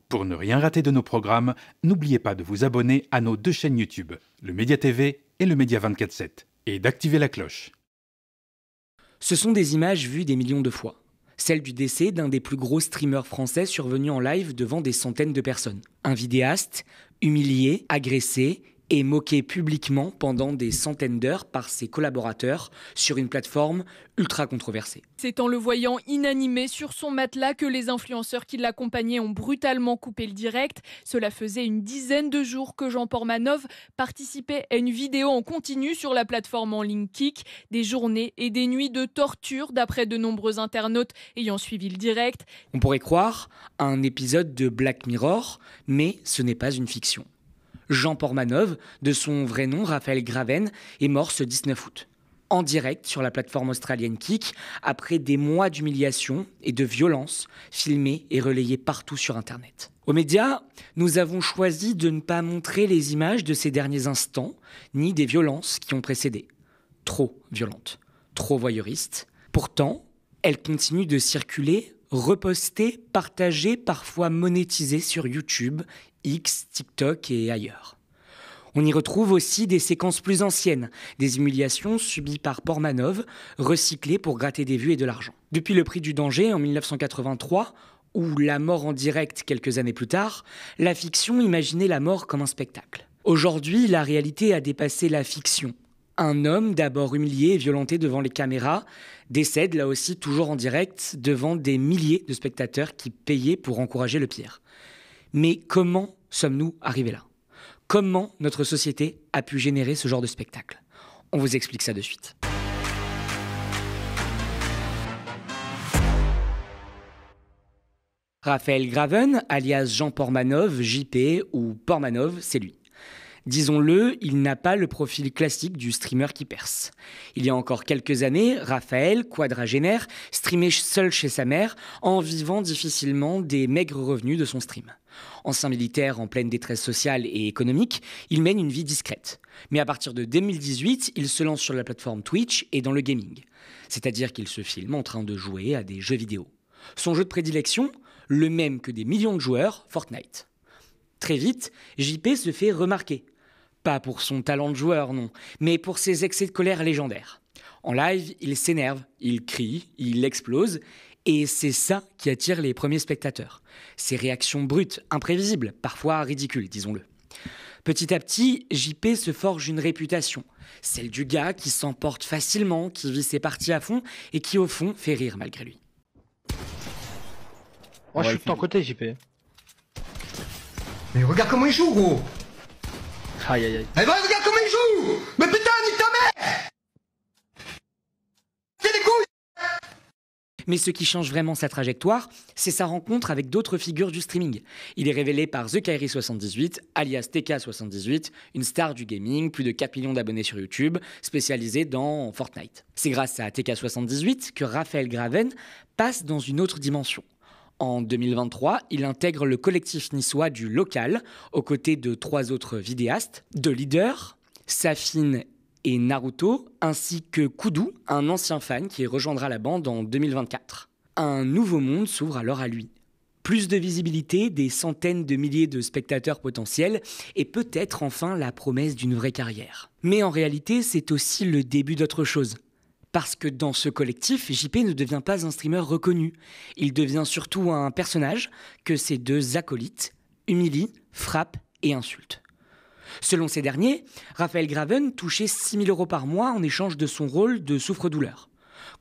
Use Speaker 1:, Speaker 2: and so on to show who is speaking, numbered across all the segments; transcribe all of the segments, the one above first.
Speaker 1: Pour ne rien rater de nos programmes, n'oubliez pas de vous abonner à nos deux chaînes YouTube, le Média TV et le Média 24/7, et d'activer la cloche.
Speaker 2: Ce sont des images vues des millions de fois. Celle du décès d'un des plus gros streamers français survenu en live devant des centaines de personnes. Un vidéaste, humilié, agressé et moqué publiquement pendant des centaines d'heures par ses collaborateurs sur une plateforme ultra controversée.
Speaker 3: C'est en le voyant inanimé sur son matelas que les influenceurs qui l'accompagnaient ont brutalement coupé le direct. Cela faisait une dizaine de jours que Jean Portmanov participait à une vidéo en continu sur la plateforme en ligne Kik. Des journées et des nuits de torture d'après de nombreux internautes ayant suivi le direct.
Speaker 2: On pourrait croire à un épisode de Black Mirror, mais ce n'est pas une fiction. Jean Portmanov, de son vrai nom Raphaël Graven, est mort ce 19 août. En direct sur la plateforme australienne Kik, après des mois d'humiliation et de violence filmés et relayés partout sur Internet. Aux médias, nous avons choisi de ne pas montrer les images de ces derniers instants, ni des violences qui ont précédé. Trop violentes, trop voyeuristes. Pourtant, elles continuent de circuler, repostées, partagées, parfois monétisées sur YouTube, X, TikTok et ailleurs. On y retrouve aussi des séquences plus anciennes, des humiliations subies par Portmanov, recyclées pour gratter des vues et de l'argent. Depuis Le Prix du danger en 1983, ou La mort en direct quelques années plus tard, la fiction imaginait la mort comme un spectacle. Aujourd'hui, la réalité a dépassé la fiction. Un homme, d'abord humilié et violenté devant les caméras, décède là aussi toujours en direct devant des milliers de spectateurs qui payaient pour encourager le pire. Mais comment sommes-nous arrivés là ? Comment notre société a pu générer ce genre de spectacle ? On vous explique ça de suite. Raphaël Graven, alias Jean Portmanov, JP ou Portmanov, c'est lui. Disons-le, il n'a pas le profil classique du streamer qui perce. Il y a encore quelques années, Raphaël, quadragénaire, streamait seul chez sa mère en vivant difficilement des maigres revenus de son stream. Ancien militaire en pleine détresse sociale et économique, il mène une vie discrète. Mais à partir de 2018, il se lance sur la plateforme Twitch et dans le gaming. C'est-à-dire qu'il se filme en train de jouer à des jeux vidéo. Son jeu de prédilection, le même que des millions de joueurs, Fortnite. Très vite, JP se fait remarquer. Pas pour son talent de joueur, non, mais pour ses excès de colère légendaires. En live, il s'énerve, il crie, il explose, et c'est ça qui attire les premiers spectateurs. Ses réactions brutes, imprévisibles, parfois ridicules, disons-le. Petit à petit, JP se forge une réputation, celle du gars qui s'emporte facilement, qui vit ses parties à fond, et qui au fond fait rire malgré lui.
Speaker 4: Moi je suis de ton côté JP.
Speaker 5: Mais regarde comment il joue, gros.
Speaker 4: Aïe aïe aïe.
Speaker 5: Eh ben regarde comment il joue. Mais putain, nique ta mère. C'est les couilles.
Speaker 2: Mais ce qui change vraiment sa trajectoire, c'est sa rencontre avec d'autres figures du streaming. Il est révélé par TheKairi78, alias TK78, une star du gaming, plus de 4 millions d'abonnés sur YouTube, spécialisé dans Fortnite. C'est grâce à TK78 que Raphaël Graven passe dans une autre dimension. En 2023, il intègre le collectif niçois du Local, aux côtés de 3 autres vidéastes, de Leader, Safin et Naruto, ainsi que Koudou, un ancien fan qui rejoindra la bande en 2024. Un nouveau monde s'ouvre alors à lui. Plus de visibilité, des centaines de milliers de spectateurs potentiels, et peut-être enfin la promesse d'une vraie carrière. Mais en réalité, c'est aussi le début d'autre chose. Parce que dans ce collectif, JP ne devient pas un streamer reconnu. Il devient surtout un personnage que ses 2 acolytes humilient, frappent et insultent. Selon ces derniers, Raphaël Graven touchait 6 000 € par mois en échange de son rôle de souffre-douleur.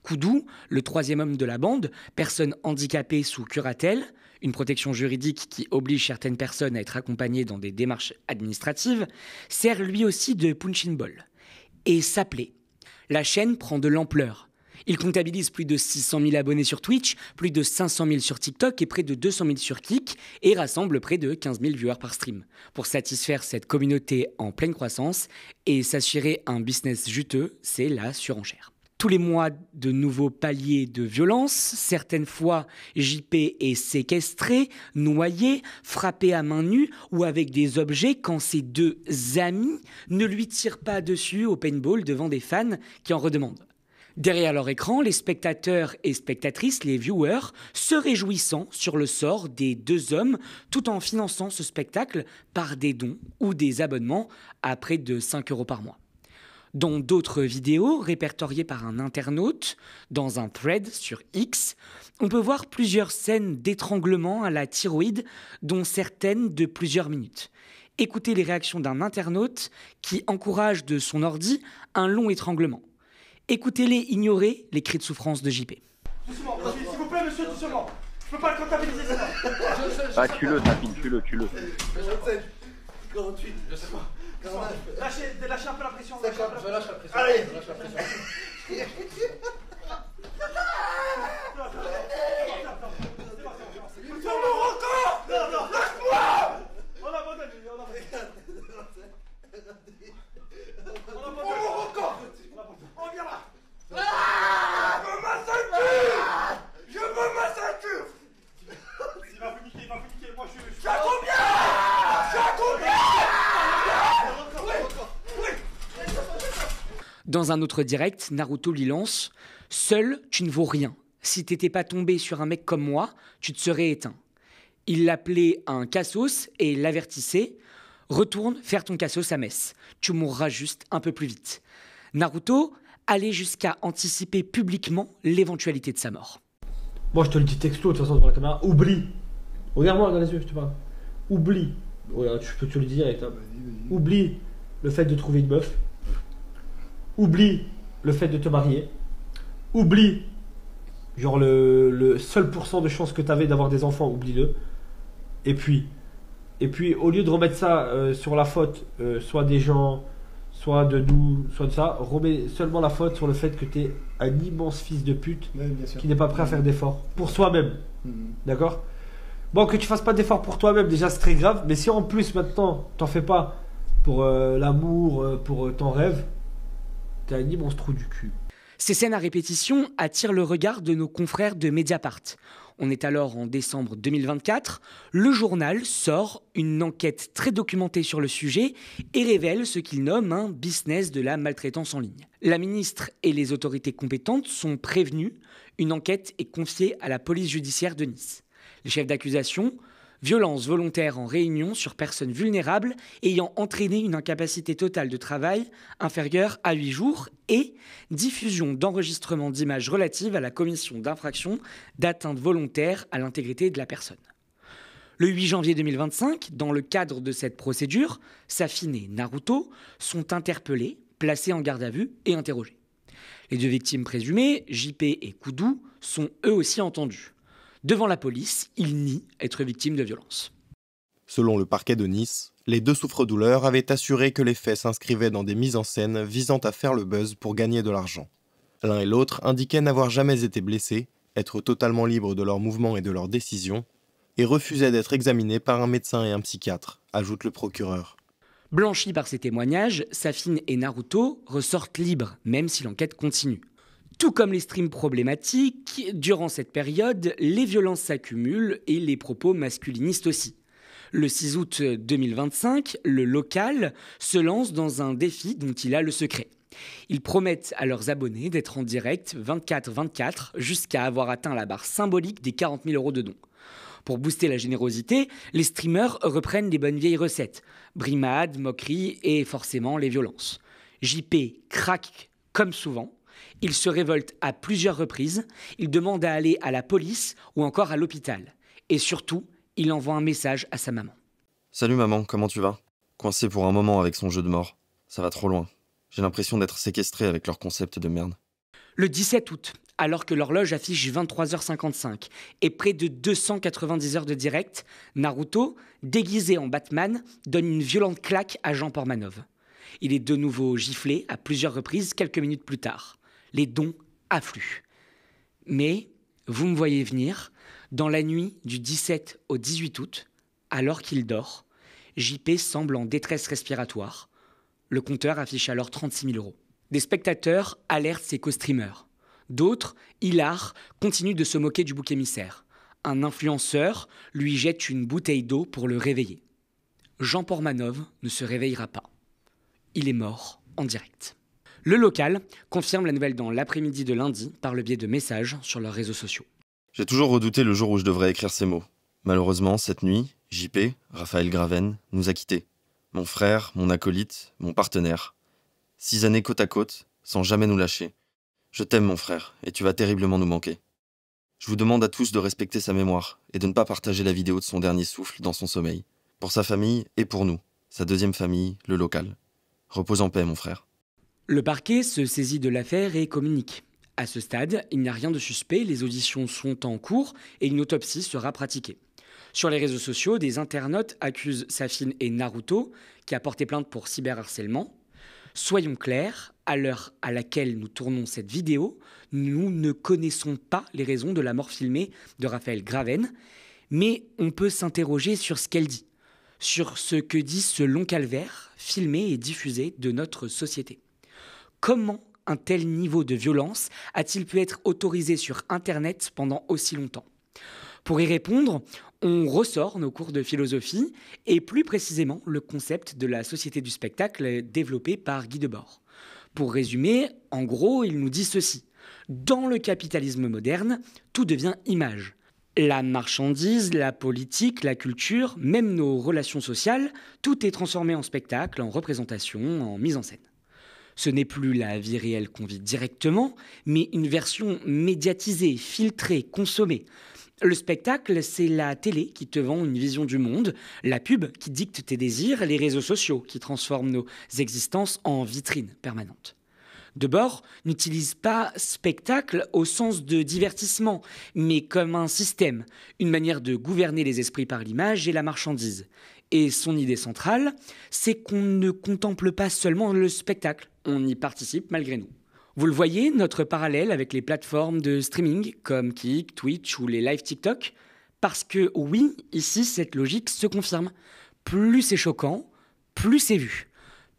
Speaker 2: Koudou, le 3e homme de la bande, personne handicapée sous curatelle, une protection juridique qui oblige certaines personnes à être accompagnées dans des démarches administratives, sert lui aussi de punching ball. Et s'appelait. La chaîne prend de l'ampleur. Il comptabilise plus de 600 000 abonnés sur Twitch, plus de 500 000 sur TikTok et près de 200 000 sur Kik et rassemble près de 15 000 viewers par stream. Pour satisfaire cette communauté en pleine croissance et s'assurer un business juteux, c'est la surenchère. Tous les mois, de nouveaux paliers de violence. Certaines fois, JP est séquestré, noyé, frappé à main nue ou avec des objets quand ses 2 amis ne lui tirent pas dessus au paintball devant des fans qui en redemandent. Derrière leur écran, les spectateurs et spectatrices, les viewers, se réjouissant sur le sort des deux hommes tout en finançant ce spectacle par des dons ou des abonnements à près de 5 € par mois. Dans d'autres vidéos répertoriées par un internaute, dans un thread sur X, on peut voir plusieurs scènes d'étranglement à la thyroïde, dont certaines de plusieurs minutes. Écoutez les réactions d'un internaute qui encourage de son ordi un long étranglement. Écoutez-les ignorer les cris de souffrance de JP.
Speaker 5: Doucement, s'il vous plaît, monsieur, doucement. Je peux pas le comptabiliser, ça.
Speaker 6: Ah, tue-le, Tapine, tue-le.
Speaker 5: 48, je sais pas. Lâchez un peu la pression.
Speaker 7: D'accord, je lâche la pression.
Speaker 5: Allez.
Speaker 7: Je lâche la pression.
Speaker 5: Lâche-moi. On abandonne. On vient là. Je veux ma ceinture. Il va vous niquer, moi je suis à combien.
Speaker 2: Dans un autre direct, Naruto lui lance « Seul, tu ne vaux rien. Si t'étais pas tombé sur un mec comme moi, tu te serais éteint. » Il l'appelait un cassos et l'avertissait « Retourne faire ton cassos à Metz. Tu mourras juste un peu plus vite. » Naruto allait jusqu'à anticiper publiquement l'éventualité de sa mort.
Speaker 8: Moi je te le dis texto de toute façon devant la caméra, oublie. Regarde-moi dans les yeux, je te parle. Oublie. Regarde, je peux te le dire direct. Hein. Oublie le fait de trouver une meuf. Oublie le fait de te marier. Oublie genre le seul pourcent de chance que tu avais d'avoir des enfants, oublie-le. Et puis au lieu de remettre ça sur la faute, soit des gens, soit de nous, soit de ça, remets seulement la faute sur le fait que tu es un immense fils de pute qui n'est pas prêt à faire d'efforts pour soi-même. D'accord ? Bon, que tu fasses pas d'efforts pour toi-même, déjà c'est très grave, mais si en plus maintenant t'en fais pas pour l'amour, pour ton rêve, t'es un immense trou du cul.
Speaker 2: Ces scènes à répétition attirent le regard de nos confrères de Mediapart. On est alors en décembre 2024. Le journal sort une enquête très documentée sur le sujet et révèle ce qu'il nomme un business de la maltraitance en ligne. La ministre et les autorités compétentes sont prévenues. Une enquête est confiée à la police judiciaire de Nice. Les chefs d'accusation: violence volontaire en réunion sur personnes vulnérables ayant entraîné une incapacité totale de travail inférieure à 8 jours et diffusion d'enregistrements d'images relatives à la commission d'infractions d'atteinte volontaire à l'intégrité de la personne. Le 8 janvier 2025, dans le cadre de cette procédure, Safine et Naruto sont interpellés, placés en garde à vue et interrogés. Les deux victimes présumées, JP et Koudou, sont eux aussi entendus. Devant la police, ils nient être victimes de violences.
Speaker 9: Selon le parquet de Nice, les deux souffres-douleurs avaient assuré que les faits s'inscrivaient dans des mises en scène visant à faire le buzz pour gagner de l'argent. L'un et l'autre indiquaient n'avoir jamais été blessés, être totalement libres de leurs mouvements et de leurs décisions, et refusaient d'être examinés par un médecin et un psychiatre, ajoute le procureur.
Speaker 2: Blanchis par ces témoignages, Safine et Naruto ressortent libres, même si l'enquête continue. Tout comme les streams problématiques, durant cette période, les violences s'accumulent et les propos masculinistes aussi. Le 6 août 2025, le local se lance dans un défi dont il a le secret. Ils promettent à leurs abonnés d'être en direct 24/24 jusqu'à avoir atteint la barre symbolique des 40 000 € de dons. Pour booster la générosité, les streamers reprennent les bonnes vieilles recettes. Brimades, moqueries et forcément les violences. JP craque comme souvent. Il se révolte à plusieurs reprises, il demande à aller à la police ou encore à l'hôpital. Et surtout, il envoie un message à sa maman.
Speaker 6: Salut maman, comment tu vas? Coincé pour un moment avec son jeu de mort. Ça va trop loin. J'ai l'impression d'être séquestré avec leur concept de merde.
Speaker 2: Le 17 août, alors que l'horloge affiche 23h55 et près de 290 heures de direct, Naruto, déguisé en Batman, donne une violente claque à Jean Portmanov. Il est de nouveau giflé à plusieurs reprises quelques minutes plus tard. Les dons affluent. Mais, vous me voyez venir, dans la nuit du 17 au 18 août, alors qu'il dort, JP semble en détresse respiratoire. Le compteur affiche alors 36 000 €. Des spectateurs alertent ses co-streamers. D'autres, hilares, continuent de se moquer du bouc émissaire. Un influenceur lui jette une bouteille d'eau pour le réveiller. Jean Portmanov ne se réveillera pas. Il est mort en direct. Le Local confirme la nouvelle dans l'après-midi de lundi par le biais de messages sur leurs réseaux sociaux.
Speaker 6: J'ai toujours redouté le jour où je devrais écrire ces mots. Malheureusement, cette nuit, JP, Raphaël Graven, nous a quittés. Mon frère, mon acolyte, mon partenaire. 6 années côte à côte, sans jamais nous lâcher. Je t'aime mon frère, et tu vas terriblement nous manquer. Je vous demande à tous de respecter sa mémoire, et de ne pas partager la vidéo de son dernier souffle dans son sommeil. Pour sa famille et pour nous, sa deuxième famille, le Local. Repose en paix mon frère.
Speaker 2: Le parquet se saisit de l'affaire et communique. À ce stade, il n'y a rien de suspect, les auditions sont en cours et une autopsie sera pratiquée. Sur les réseaux sociaux, des internautes accusent Safine et Naruto, qui a porté plainte pour cyberharcèlement. Soyons clairs, à l'heure à laquelle nous tournons cette vidéo, nous ne connaissons pas les raisons de la mort filmée de Raphaël Graven, mais on peut s'interroger sur ce qu'elle dit, sur ce que dit ce long calvaire filmé et diffusé de notre société. Comment un tel niveau de violence a-t-il pu être autorisé sur Internet pendant aussi longtemps ? Pour y répondre, on ressort nos cours de philosophie et plus précisément le concept de la société du spectacle développé par Guy Debord. Pour résumer, en gros, il nous dit ceci. Dans le capitalisme moderne, tout devient image. La marchandise, la politique, la culture, même nos relations sociales, tout est transformé en spectacle, en représentation, en mise en scène. Ce n'est plus la vie réelle qu'on vit directement, mais une version médiatisée, filtrée, consommée. Le spectacle, c'est la télé qui te vend une vision du monde, la pub qui dicte tes désirs, les réseaux sociaux qui transforment nos existences en vitrines permanentes. Debord n'utilise pas spectacle au sens de divertissement, mais comme un système, une manière de gouverner les esprits par l'image et la marchandise. Et son idée centrale, c'est qu'on ne contemple pas seulement le spectacle, on y participe malgré nous. Vous le voyez, notre parallèle avec les plateformes de streaming comme Kik, Twitch ou les live TikTok, parce que oui, ici, cette logique se confirme. Plus c'est choquant, plus c'est vu.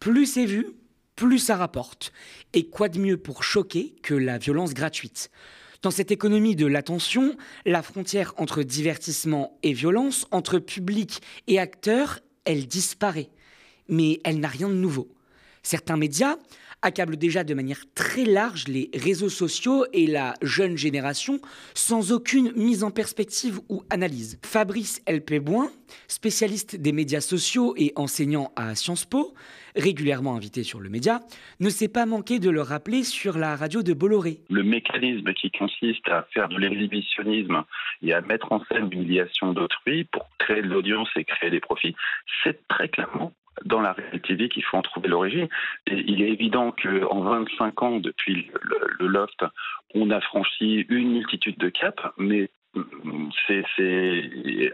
Speaker 2: Plus c'est vu, plus ça rapporte. Et quoi de mieux pour choquer que la violence gratuite ? Dans cette économie de l'attention, la frontière entre divertissement et violence, entre public et acteur, elle disparaît. Mais elle n'a rien de nouveau. Certains médias accablent déjà de manière très large les réseaux sociaux et la jeune génération sans aucune mise en perspective ou analyse. Fabrice Elpébouin, spécialiste des médias sociaux et enseignant à Sciences Po, régulièrement invité sur le média, ne s'est pas manqué de le rappeler sur la radio de Bolloré.
Speaker 7: Le mécanisme qui consiste à faire de l'exhibitionnisme et à mettre en scène l'humiliation d'autrui pour créer de l'audience et créer des profits, c'est très clairement dans la réalité TV qu'il faut en trouver l'origine. Et il est évident qu'en 25 ans, depuis le Loft, on a franchi une multitude de caps, mais c'est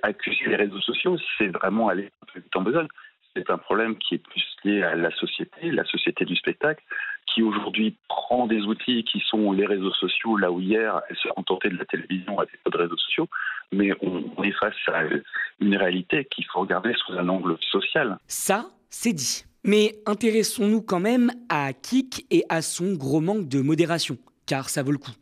Speaker 7: accuser les réseaux sociaux, c'est vraiment aller un peu vite en besogne. C'est un problème qui est plus lié à la société du spectacle, qui aujourd'hui prend des outils qui sont les réseaux sociaux, là où hier, elle se contentait de la télévision avec peu de réseaux sociaux, mais on est face à une réalité qu'il faut regarder sous un angle social.
Speaker 2: Ça, c'est dit. Mais intéressons-nous quand même à Kik et à son gros manque de modération, car ça vaut le coup.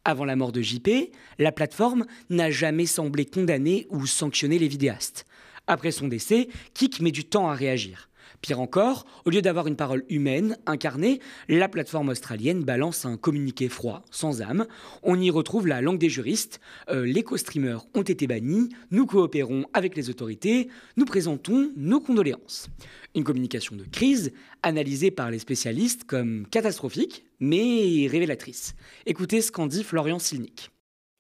Speaker 2: Avant la mort de JP, la plateforme n'a jamais semblé condamner ou sanctionner les vidéastes. Après son décès, Kik met du temps à réagir. Pire encore, au lieu d'avoir une parole humaine, incarnée, la plateforme australienne balance un communiqué froid, sans âme. On y retrouve la langue des juristes. Les co-streamers ont été bannis, nous coopérons avec les autorités, nous présentons nos condoléances. Une communication de crise, analysée par les spécialistes comme catastrophique, mais révélatrice. Écoutez ce qu'en dit Florian Silnik.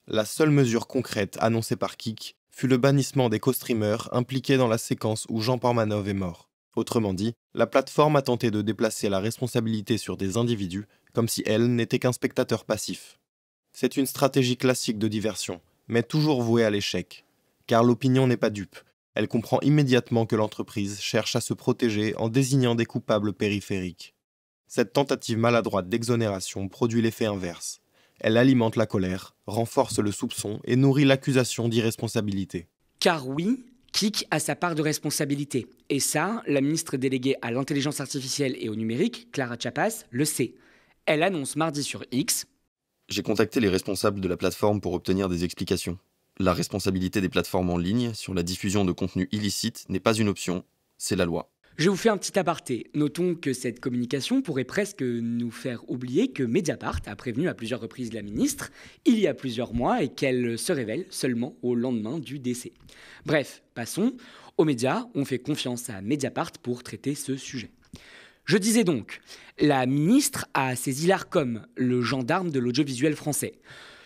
Speaker 9: La seule mesure concrète annoncée par Kik fut le bannissement des co-streamers impliqués dans la séquence où Jean Pormanov est mort. Autrement dit, la plateforme a tenté de déplacer la responsabilité sur des individus, comme si elle n'était qu'un spectateur passif. C'est une stratégie classique de diversion, mais toujours vouée à l'échec. Car l'opinion n'est pas dupe. Elle comprend immédiatement que l'entreprise cherche à se protéger en désignant des coupables périphériques. Cette tentative maladroite d'exonération produit l'effet inverse. Elle alimente la colère, renforce le soupçon et nourrit l'accusation d'irresponsabilité.
Speaker 2: Car oui, Kik a sa part de responsabilité. Et ça, la ministre déléguée à l'intelligence artificielle et au numérique, Clara Chapas, le sait. Elle annonce mardi sur X.
Speaker 6: J'ai contacté les responsables de la plateforme pour obtenir des explications. La responsabilité des plateformes en ligne sur la diffusion de contenus illicites n'est pas une option, c'est la loi.
Speaker 2: Je vous fais un petit aparté. Notons que cette communication pourrait presque nous faire oublier que Mediapart a prévenu à plusieurs reprises la ministre il y a plusieurs mois et qu'elle se révèle seulement au lendemain du décès. Bref, passons. Aux médias, on fait confiance à Mediapart pour traiter ce sujet. Je disais donc, la ministre a saisi l'Arcom, le gendarme de l'audiovisuel français.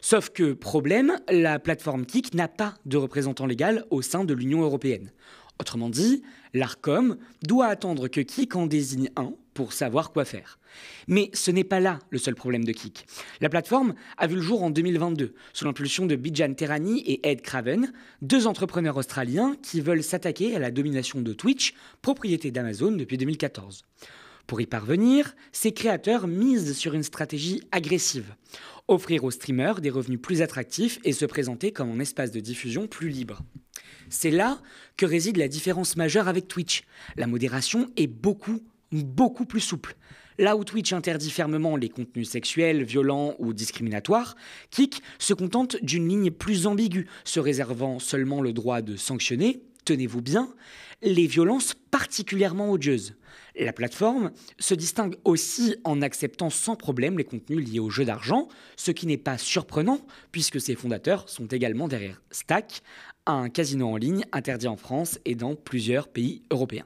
Speaker 2: Sauf que, problème, la plateforme Kik n'a pas de représentant légal au sein de l'Union européenne. Autrement dit, l'Arcom doit attendre que Kik en désigne un pour savoir quoi faire. Mais ce n'est pas là le seul problème de Kik. La plateforme a vu le jour en 2022, sous l'impulsion de Bijan Terrani et Ed Craven, 2 entrepreneurs australiens qui veulent s'attaquer à la domination de Twitch, propriété d'Amazon depuis 2014. Pour y parvenir, ces créateurs misent sur une stratégie agressive. Offrir aux streamers des revenus plus attractifs et se présenter comme un espace de diffusion plus libre. C'est là que réside la différence majeure avec Twitch. La modération est beaucoup plus souple. Là où Twitch interdit fermement les contenus sexuels, violents ou discriminatoires, Kik se contente d'une ligne plus ambiguë, se réservant seulement le droit de sanctionner, tenez-vous bien, les violences particulièrement odieuses. La plateforme se distingue aussi en acceptant sans problème les contenus liés aux jeux d'argent, ce qui n'est pas surprenant puisque ses fondateurs sont également derrière Stack, un casino en ligne interdit en France et dans plusieurs pays européens.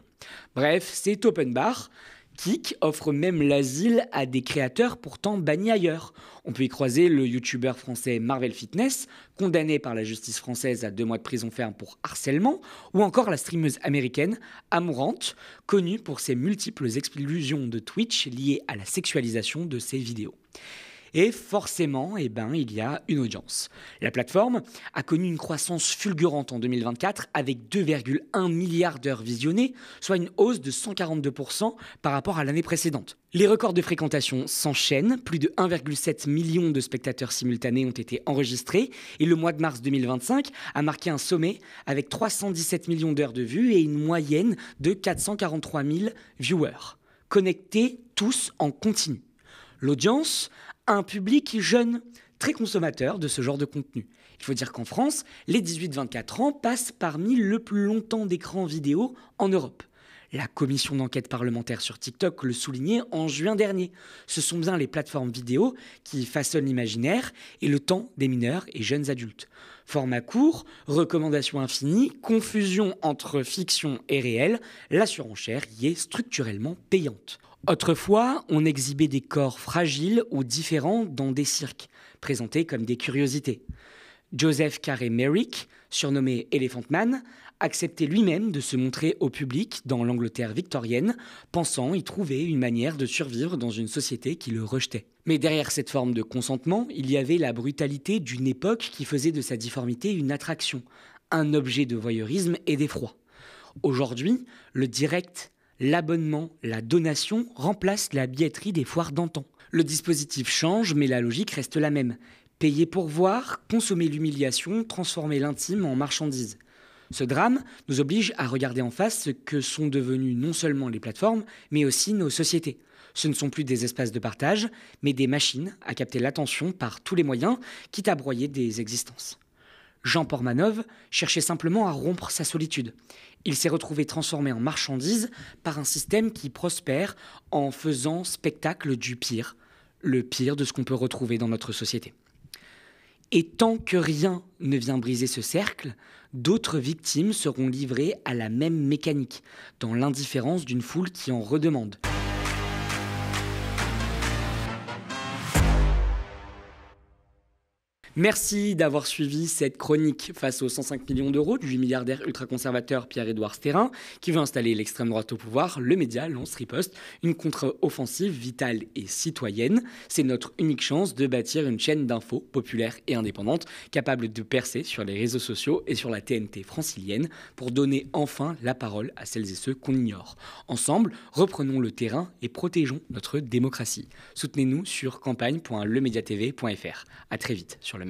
Speaker 2: Bref, c'est open bar. Kik offre même l'asile à des créateurs pourtant bannis ailleurs. On peut y croiser le youtubeur français Marvel Fitness, condamné par la justice française à 2 mois de prison ferme pour harcèlement, ou encore la streameuse américaine Amourante, connue pour ses multiples exclusions de Twitch liées à la sexualisation de ses vidéos. Et forcément, il y a une audience. La plateforme a connu une croissance fulgurante en 2024 avec 2,1 milliards d'heures visionnées, soit une hausse de 142% par rapport à l'année précédente. Les records de fréquentation s'enchaînent, plus de 1,7 million de spectateurs simultanés ont été enregistrés et le mois de mars 2025 a marqué un sommet avec 317 millions d'heures de vues et une moyenne de 443 000 viewers, connectés tous en continu. L'audience, un public jeune, très consommateur de ce genre de contenu. Il faut dire qu'en France, les 18-24 ans passent parmi le plus longtemps d'écran vidéo en Europe. La commission d'enquête parlementaire sur TikTok le soulignait en juin dernier. Ce sont bien les plateformes vidéo qui façonnent l'imaginaire et le temps des mineurs et jeunes adultes. Format court, recommandations infinies, confusion entre fiction et réel, la surenchère y est structurellement payante. Autrefois, on exhibait des corps fragiles ou différents dans des cirques, présentés comme des curiosités. Joseph Carey Merrick, surnommé Elephant Man, acceptait lui-même de se montrer au public dans l'Angleterre victorienne, pensant y trouver une manière de survivre dans une société qui le rejetait. Mais derrière cette forme de consentement, il y avait la brutalité d'une époque qui faisait de sa difformité une attraction, un objet de voyeurisme et d'effroi. Aujourd'hui, le direct, l'abonnement, la donation remplacent la billetterie des foires d'antan. Le dispositif change, mais la logique reste la même. Payer pour voir, consommer l'humiliation, transformer l'intime en marchandise. Ce drame nous oblige à regarder en face ce que sont devenues non seulement les plateformes, mais aussi nos sociétés. Ce ne sont plus des espaces de partage, mais des machines à capter l'attention par tous les moyens, quitte à broyer des existences. Jean Portmanov cherchait simplement à rompre sa solitude. Il s'est retrouvé transformé en marchandise par un système qui prospère en faisant spectacle du pire, le pire de ce qu'on peut retrouver dans notre société. Et tant que rien ne vient briser ce cercle, d'autres victimes seront livrées à la même mécanique, dans l'indifférence d'une foule qui en redemande. Merci d'avoir suivi cette chronique face aux 105 millions d'euros du milliardaire ultra-conservateur Pierre-Édouard Stérin, qui veut installer l'extrême droite au pouvoir. Le média lance riposte, une contre-offensive vitale et citoyenne. C'est notre unique chance de bâtir une chaîne d'infos populaire et indépendante, capable de percer sur les réseaux sociaux et sur la TNT francilienne, pour donner enfin la parole à celles et ceux qu'on ignore. Ensemble, reprenons le terrain et protégeons notre démocratie. Soutenez-nous sur campagne.lemediatv.fr. À très vite sur le média.